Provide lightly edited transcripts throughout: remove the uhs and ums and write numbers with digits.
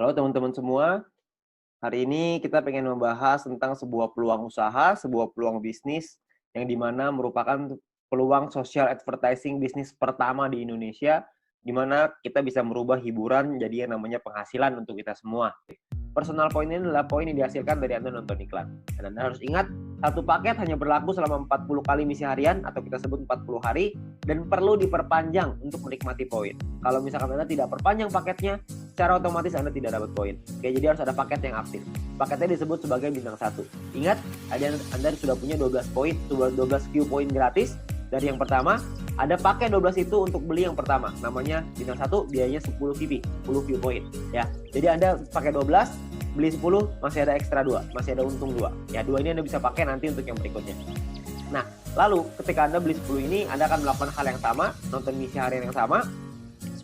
Halo teman-teman semua, hari ini kita pengen membahas tentang sebuah peluang usaha, sebuah peluang bisnis yang dimana merupakan peluang social advertising bisnis pertama di Indonesia, di mana kita bisa merubah hiburan jadi yang namanya penghasilan untuk kita semua. Personal point ini adalah poin yang dihasilkan dari Anda nonton iklan. Dan Anda harus ingat, satu paket hanya berlaku selama 40 kali misi harian atau kita sebut 40 hari dan perlu diperpanjang untuk menikmati poin. Kalau misalkan Anda tidak perpanjang paketnya, secara otomatis Anda tidak dapat poin. Oke, jadi harus ada paket yang aktif. Paketnya disebut sebagai bintang 1. Ingat, Anda sudah punya 12 poin, 12 view poin gratis. Dari yang pertama, ada pakai 12 itu untuk beli yang pertama. Namanya bintang 1, biayanya 10 VP, 10 view point. Ya. Jadi Anda pakai 12, beli 10, masih ada ekstra 2, masih ada untung 2. Ya, 2 ini Anda bisa pakai nanti untuk yang berikutnya. Nah, lalu ketika Anda beli 10 ini, Anda akan melakukan hal yang sama, nonton misi harian yang sama,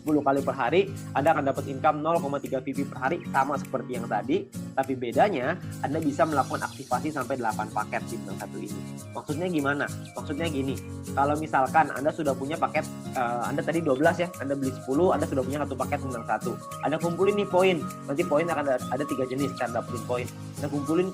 10 kali per hari, Anda akan dapat income 0,3 VP per hari, sama seperti yang tadi, tapi bedanya Anda bisa melakukan aktivasi sampai 8 paket di bintang 1 ini. Maksudnya gimana? Maksudnya gini, kalau misalkan Anda sudah punya paket, Anda tadi 12 ya, Anda beli 10, Anda sudah punya satu paket bintang 1. Anda kumpulin nih poin, nanti poin akan ada 3 jenis cara dapetin poin. Anda kumpulin,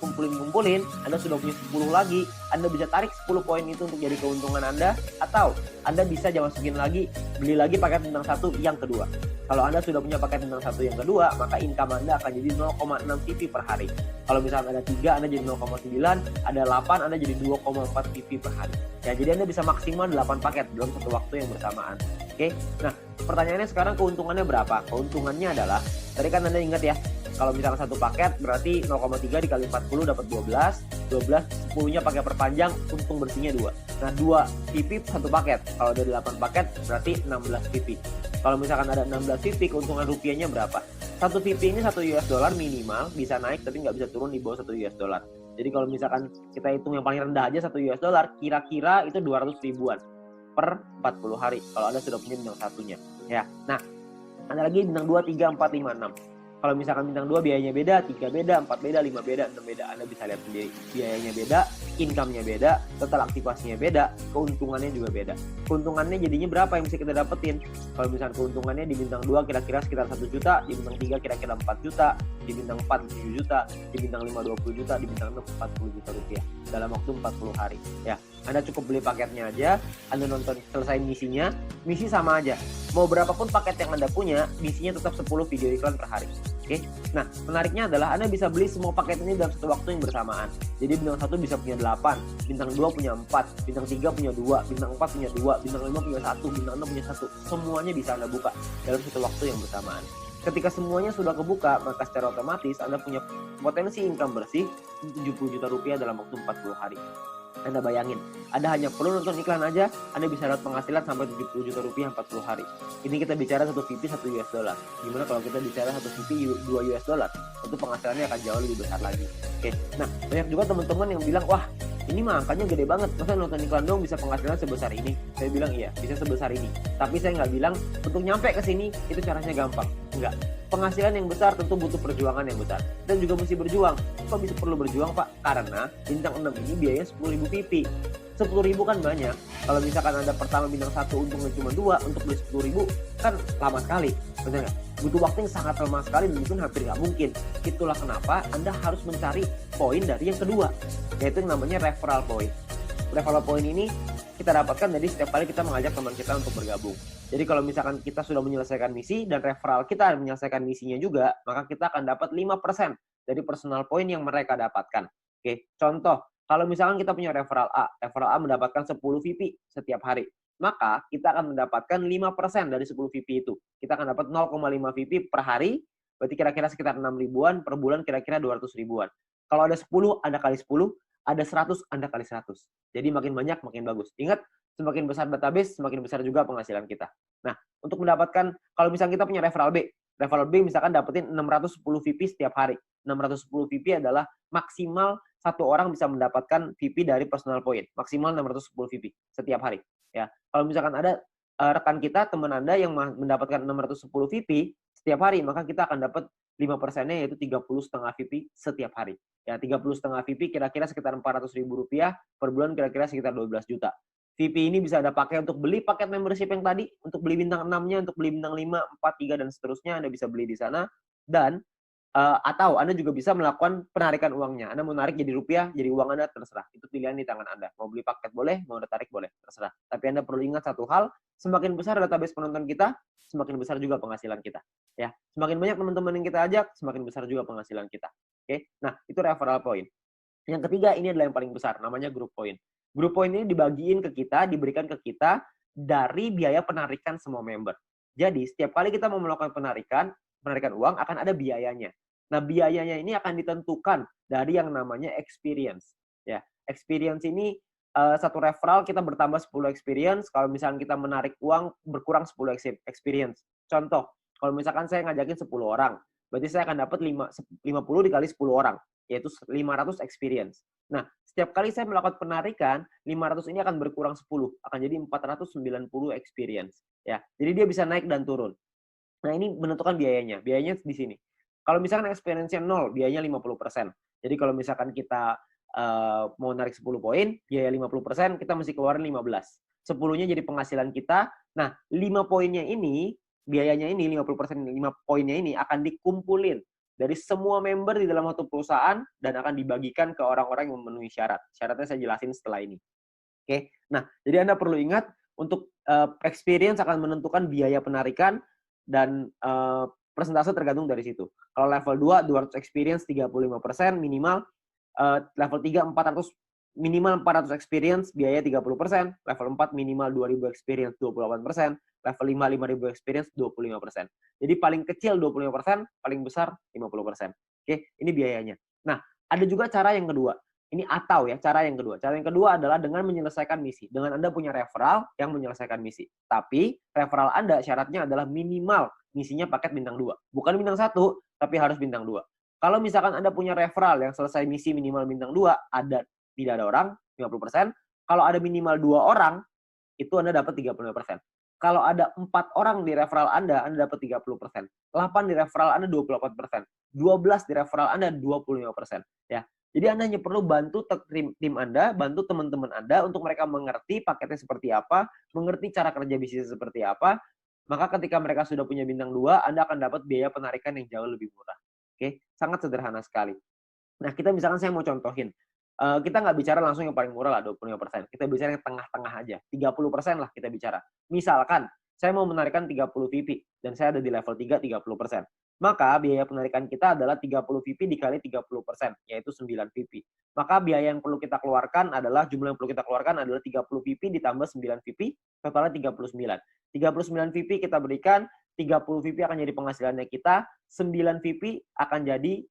Anda sudah punya 10 lagi, Anda bisa tarik 10 poin itu untuk jadi keuntungan Anda, atau Anda bisa masukin lagi, beli lagi paket bintang 1 yang kedua. Kalau Anda sudah punya paket bintang 1 yang kedua, maka income Anda akan jadi 0,6 VP per hari. Kalau misalnya ada 3, Anda jadi 0,9, ada 8, Anda jadi 2,4 VP per hari. Ya, jadi Anda bisa maksimal 8 paket dalam satu waktu yang bersamaan. Oke. Nah, pertanyaannya sekarang keuntungannya berapa? Keuntungannya adalah, tadi kan Anda ingat ya, kalau misalnya satu paket berarti 0,3 dikali 40 dapat 12, 10-nya pakai perpanjang, untung bersihnya 2. Nah, 2 VP satu paket. Kalau ada 8 paket berarti 16 VP. Kalau misalkan ada 16 VP, keuntungan rupiahnya berapa? Satu VP ini 1 US dollar minimal, bisa naik tapi nggak bisa turun di bawah 1 US dollar. Jadi kalau misalkan kita hitung yang paling rendah aja 1 US dollar, kira-kira itu 200 ribuan per 40 hari kalau Anda sudah punya bintang satunya. Ya. Nah, ada lagi bintang 2, 3, 4, 5, 6. Kalau misalkan bintang 2 biayanya beda, 3 beda, 4 beda, 5 beda, 6 beda. Anda bisa lihat sendiri. Biayanya beda, income-nya beda, total aktivasinya beda, keuntungannya juga beda. Keuntungannya jadinya berapa yang bisa kita dapetin? Kalau misalkan keuntungannya di bintang 2 kira-kira sekitar 1 juta, di bintang 3 kira-kira 4 juta, di bintang 4 7 juta, di bintang 5 20 juta, di bintang 6 40 juta rupiah dalam waktu 40 hari. Ya, Anda cukup beli paketnya aja, Anda nonton selesai misinya, misi sama aja. Mau berapapun paket yang Anda punya, misinya tetap 10 video iklan per hari. Oke. Nah, menariknya adalah Anda bisa beli semua paket ini dalam satu waktu yang bersamaan. Jadi bintang 1 bisa punya 8, bintang 2 punya 4, bintang 3 punya 2, bintang 4 punya 2, bintang 5 punya 1, bintang 6 punya 1. Semuanya bisa Anda buka dalam satu waktu yang bersamaan. Ketika semuanya sudah kebuka, maka secara otomatis Anda punya potensi income bersih 70 juta rupiah dalam waktu 40 hari. Anda bayangin, Anda hanya perlu nonton iklan aja, Anda bisa dapat penghasilan sampai 70 juta rupiah 40 hari. Ini kita bicara 1 VP 1 US dollar. Gimana kalau kita bicara 1 VP 2 US dollar? Tentu penghasilannya akan jauh lebih besar lagi. Oke. Nah, banyak juga teman-teman yang bilang, wah, ini mah angkanya gede banget, masa nonton iklan dong bisa penghasilan sebesar ini? Saya bilang iya, bisa sebesar ini. Tapi saya nggak bilang untuk nyampe ke sini itu caranya gampang. Enggak. Penghasilan yang besar tentu butuh perjuangan yang besar. Dan juga mesti berjuang. Kok bisa perlu berjuang, Pak? Karena bintang 6 ini biayanya 10.000 VP. 10.000 kan banyak. Kalau misalkan Anda pertama bintang 1 untungnya cuma 2, untuk beli 10.000 kan lama sekali. Benar nggak? Butuh waktu yang sangat lama sekali dan mungkin hampir nggak mungkin. Itulah kenapa Anda harus mencari poin dari yang kedua, yaitu yang namanya referral point. Referral point ini kita dapatkan dari setiap kali kita mengajak teman kita untuk bergabung. Jadi kalau misalkan kita sudah menyelesaikan misi dan referral kita menyelesaikan misinya juga, maka kita akan dapat 5% dari personal point yang mereka dapatkan. Oke, contoh, kalau misalkan kita punya referral A mendapatkan 10 VP setiap hari, maka kita akan mendapatkan 5% dari 10 VP itu. Kita akan dapat 0,5 VP per hari, berarti kira-kira sekitar 6 ribuan, per bulan kira-kira 200 ribuan. Kalau ada 10, Anda kali 10, ada 100, Anda kali 100. Jadi makin banyak, makin bagus. Ingat, semakin besar database, semakin besar juga penghasilan kita. Nah, untuk mendapatkan, kalau misalnya kita punya referral B misalkan dapetin 610 VP setiap hari. 610 VP adalah maksimal satu orang bisa mendapatkan VP dari personal point. Maksimal 610 VP setiap hari. Ya, kalau misalkan ada rekan kita, teman Anda yang mendapatkan 610 VP setiap hari, maka kita akan dapat 5%-nya yaitu 30,5 VP setiap hari. Ya, 30,5 VP kira-kira sekitar 400 ribu rupiah per bulan, kira-kira sekitar 12 juta. VP ini bisa Anda pakai untuk beli paket membership yang tadi, untuk beli bintang 6-nya, untuk beli bintang 5, 4, 3, dan seterusnya, Anda bisa beli di sana. Dan Atau Anda juga bisa melakukan penarikan uangnya. Anda mau narik jadi rupiah, jadi uang Anda, terserah. Itu pilihan di tangan Anda. Mau beli paket boleh, mau tarik boleh, terserah. Tapi Anda perlu ingat satu hal, semakin besar database penonton kita, semakin besar juga penghasilan kita. Ya, semakin banyak teman-teman yang kita ajak, semakin besar juga penghasilan kita. Oke, nah itu referral point. Yang ketiga, ini adalah yang paling besar, namanya group point. Group point ini dibagiin ke kita, diberikan ke kita dari biaya penarikan semua member. Jadi, setiap kali kita mau melakukan penarikan uang akan ada biayanya. Nah, biayanya ini akan ditentukan dari yang namanya experience. Ya, experience ini satu referral kita bertambah 10 experience. Kalau misalkan kita menarik uang berkurang 10 experience. Contoh, kalau misalkan saya ngajakin 10 orang, berarti saya akan dapat 50 dikali 10 orang, yaitu 500 experience. Nah, setiap kali saya melakukan penarikan, 500 ini akan berkurang 10, akan jadi 490 experience. Ya, jadi dia bisa naik dan turun. Nah, ini menentukan biayanya. Biayanya di sini. Kalau misalkan experience-nya 0, biayanya 50%. Jadi kalau misalkan kita mau narik 10 poin, biaya 50%, kita mesti keluarin 15. 10-nya jadi penghasilan kita. Nah, 5 poinnya ini, biayanya ini, 50%, 5 poinnya ini akan dikumpulin dari semua member di dalam satu perusahaan dan akan dibagikan ke orang-orang yang memenuhi syarat. Syaratnya saya jelasin setelah ini. Oke. Nah, jadi Anda perlu ingat untuk experience akan menentukan biaya penarikan dan persentase tergantung dari situ. Kalau level 2, 200 experience 35% minimal. Level 3, 400 minimal 400 experience, biaya 30%. Level 4 minimal 2000 experience 28%. Level 5, 5000 experience 25%. Jadi paling kecil 25%, paling besar 50%. Oke, ini biayanya. Nah, ada juga cara yang kedua. Ini atau ya, cara yang kedua. Cara yang kedua adalah dengan menyelesaikan misi. Dengan Anda punya referral yang menyelesaikan misi. Tapi referral Anda syaratnya adalah minimal misinya paket bintang 2. Bukan bintang 1, tapi harus bintang 2. Kalau misalkan Anda punya referral yang selesai misi minimal bintang 2, tidak ada orang, 50%. Kalau ada minimal 2 orang, itu Anda dapat 35%. Kalau ada 4 orang di referral Anda dapat 30%. 8 di referral Anda 28%. 12 di referral Anda 25%. Ya. Jadi Anda hanya perlu bantu tim Anda, bantu teman-teman Anda untuk mereka mengerti paketnya seperti apa, mengerti cara kerja bisnis seperti apa. Maka ketika mereka sudah punya bintang 2, Anda akan dapat biaya penarikan yang jauh lebih murah. Oke, sangat sederhana sekali. Nah, kita misalkan saya mau contohin. Kita nggak bicara langsung yang paling murah lah, 25%. Kita bicara yang tengah-tengah aja. 30% lah kita bicara. Misalkan, saya mau menarikan 30 VP, dan saya ada di level 3, 30%. Maka biaya penarikan kita adalah 30 VP dikali 30%, yaitu 9 VP. Maka biaya yang perlu kita keluarkan adalah, jumlah yang perlu kita keluarkan adalah 30 VP ditambah 9 VP, totalnya 39. 39 VP kita berikan, 30 VP akan jadi penghasilannya kita, 9 VP akan jadi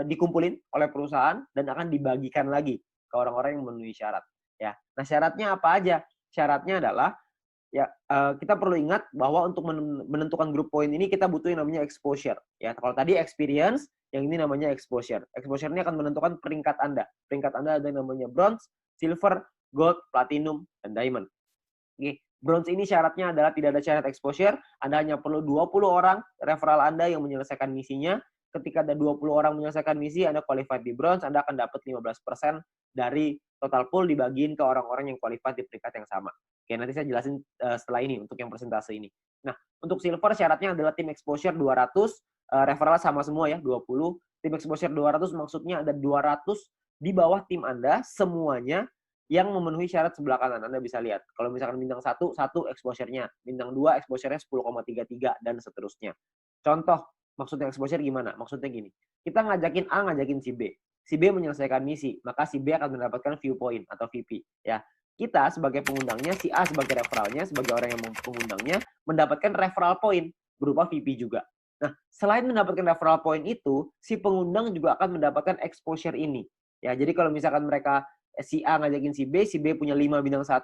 dikumpulin oleh perusahaan dan akan dibagikan lagi ke orang-orang yang memenuhi syarat. Ya, nah syaratnya apa aja? Syaratnya adalah ya kita perlu ingat bahwa untuk menentukan group point ini kita butuh yang namanya exposure. Ya, kalau tadi experience, yang ini namanya exposure. Exposure ini akan menentukan peringkat Anda. Peringkat Anda ada yang namanya bronze, silver, gold, platinum, dan diamond. Oke. Bronze ini syaratnya adalah tidak ada syarat exposure. Anda hanya perlu 20 orang referral Anda yang menyelesaikan misinya. Ketika ada 20 orang menyelesaikan misi, Anda qualified di bronze, Anda akan dapat 15% dari total pool dibagiin ke orang-orang yang qualified di peringkat yang sama. Oke, nanti saya jelasin setelah ini untuk yang persentase ini. Nah, untuk silver syaratnya adalah tim exposure 200, referral sama semua ya, 20. Tim exposure 200 maksudnya ada 200 di bawah tim Anda semuanya yang memenuhi syarat sebelah kanan. Anda bisa lihat. Kalau misalkan bintang 1 exposure-nya. Bintang 2 exposure-nya 10,33 dan seterusnya. Contoh, maksudnya exposure gimana? Maksudnya gini. Kita ngajakin A, ngajakin si B. Si B menyelesaikan misi, maka si B akan mendapatkan viewpoint atau VP. Ya. Kita sebagai pengundangnya, si A sebagai referralnya, sebagai orang yang mengundangnya, mendapatkan referral point berupa VP juga. Nah, selain mendapatkan referral point itu, si pengundang juga akan mendapatkan exposure ini. Ya, jadi kalau misalkan mereka si A ngajakin si B punya 5 bintang 1,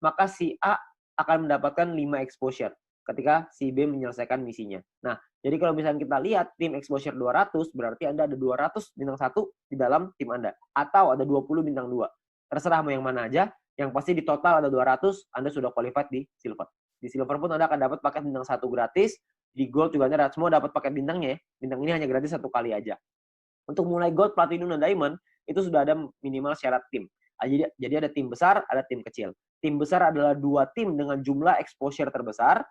maka si A akan mendapatkan 5 exposure ketika si B menyelesaikan misinya. Nah, jadi kalau misalnya kita lihat tim exposure 200, berarti Anda ada 200 bintang 1 di dalam tim Anda. Atau ada 20 bintang 2. Terserah mau yang mana aja, yang pasti di total ada 200, Anda sudah qualified di silver. Di silver pun Anda akan dapat paket bintang 1 gratis, di gold juga Anda semua dapat paket bintangnya ya. Bintang ini hanya gratis 1 kali aja. Untuk mulai gold, platinum, dan diamond, itu sudah ada minimal syarat tim. Jadi ada tim besar, ada tim kecil. Tim besar adalah 2 tim dengan jumlah exposure terbesar,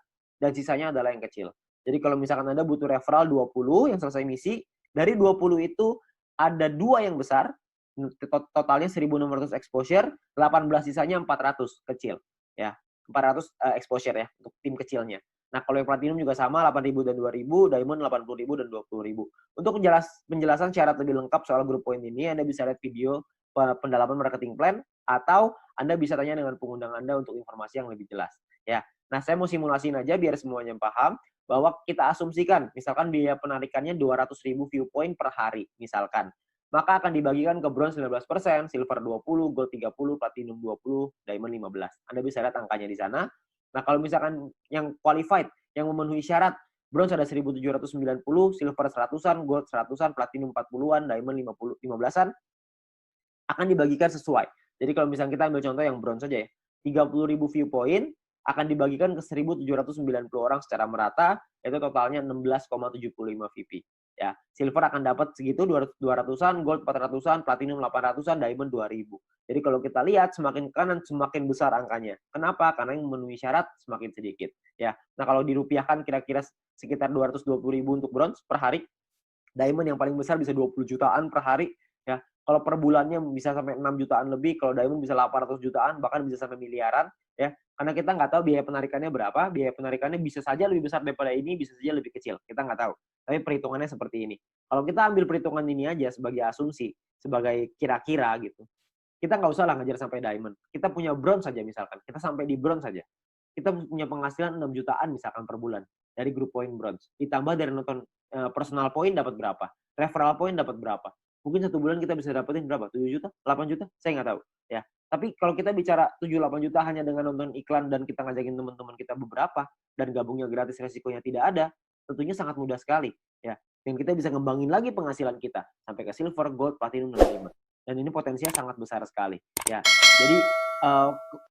dan sisanya adalah yang kecil. Jadi kalau misalkan Anda butuh referral 20 yang selesai misi, Dari 20 itu ada 2 yang besar, totalnya 1.600 exposure, 18 sisanya 400 kecil, ya. 400 exposure ya untuk tim kecilnya. Nah, kalau yang platinum juga sama 8.000 dan 2.000, diamond 80.000 dan 20.000. Untuk penjelasan syarat lebih lengkap soal grup poin ini, Anda bisa lihat video pendalaman marketing plan atau Anda bisa tanya dengan pengundang Anda untuk informasi yang lebih jelas, ya. Nah, saya mau simulasiin aja biar semuanya paham bahwa kita asumsikan misalkan biaya penarikannya 200.000 view point per hari misalkan. Maka akan dibagikan ke bronze 19%, silver 20, gold 30, platinum 20, diamond 15. Anda bisa lihat angkanya di sana. Nah, kalau misalkan yang qualified, yang memenuhi syarat, bronze ada 1.790, silver 100-an, gold 100-an, platinum 40-an, diamond 15-an, akan dibagikan sesuai. Jadi kalau misalnya kita ambil contoh yang bronze saja ya, 30.000 view point akan dibagikan ke 1.790 orang secara merata, itu totalnya 16,75 VP. Ya, silver akan dapat segitu 200-an, gold 400-an, platinum 800-an, diamond 2.000. Jadi kalau kita lihat semakin kanan semakin besar angkanya. Kenapa? Karena yang memenuhi syarat semakin sedikit. Ya, nah kalau dirupiahkan kira-kira sekitar 220.000 untuk bronze per hari. Diamond yang paling besar bisa 20 jutaan per hari. Ya, kalau per bulannya bisa sampai 6 jutaan lebih, kalau diamond bisa 800 jutaan, bahkan bisa sampai miliaran, ya. Karena kita nggak tahu biaya penarikannya berapa, biaya penarikannya bisa saja lebih besar daripada ini, bisa saja lebih kecil, kita nggak tahu. Tapi perhitungannya seperti ini. Kalau kita ambil perhitungan ini aja sebagai asumsi, sebagai kira-kira gitu, kita nggak usah lah ngejar sampai diamond. Kita punya bronze saja misalkan, kita sampai di bronze saja. Kita punya penghasilan 6 jutaan misalkan per bulan dari grup poin bronze. Ditambah dari nonton personal point dapat berapa, referral point dapat berapa. Mungkin satu bulan kita bisa dapetin berapa? 7 juta? 8 juta? Saya nggak tahu. Ya. Tapi kalau kita bicara 7-8 juta hanya dengan nonton iklan dan kita ngajakin teman-teman kita beberapa dan gabungnya gratis resikonya tidak ada, tentunya sangat mudah sekali. Ya. Dan kita bisa ngembangin lagi penghasilan kita sampai ke silver, gold, platinum, dan diamond. Dan ini potensinya sangat besar sekali. Ya. Jadi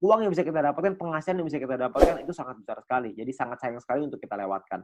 uang yang bisa kita dapatkan, penghasilan yang bisa kita dapatkan itu sangat besar sekali. Jadi sangat sayang sekali untuk kita lewatkan.